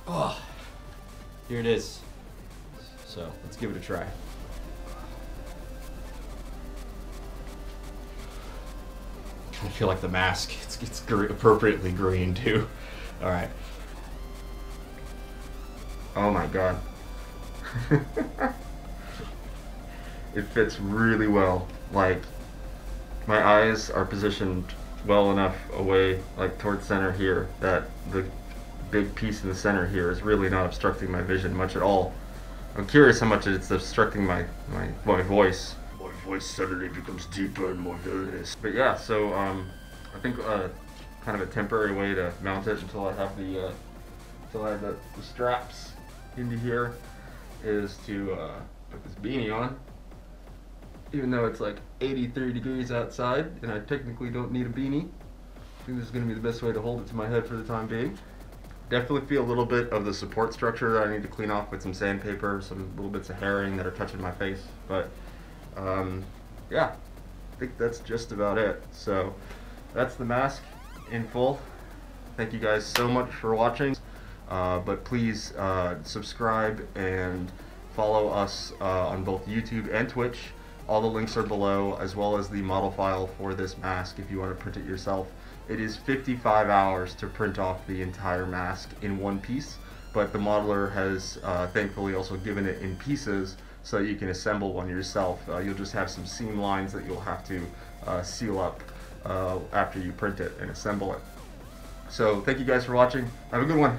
Oh, here it is. So let's give it a try. I feel like the mask. It's appropriately green too. All right. Oh my god. It fits really well. Like, my eyes are positioned well enough away, like towards center here, that the big piece in the center here is really not obstructing my vision much at all. I'm curious how much it's obstructing my voice. My voice suddenly becomes deeper and more villainous. But yeah, so I think kind of a temporary way to mount it until I have the straps into here is to put this beanie on. Even though it's like 83 degrees outside and I technically don't need a beanie, I think this is going to be the best way to hold it to my head for the time being. Definitely feel a little bit of the support structure that I need to clean off with some sandpaper, some little bits of herring that are touching my face, but yeah, I think that's just about it. So that's the mask in full. Thank you guys so much for watching, but please subscribe and follow us on both YouTube and Twitch. All the links are below, as well as the model file for this mask if you want to print it yourself. It is 55 hours to print off the entire mask in one piece, but the modeler has thankfully also given it in pieces so you can assemble one yourself. You'll just have some seam lines that you'll have to seal up after you print it and assemble it. So thank you guys for watching. Have a good one.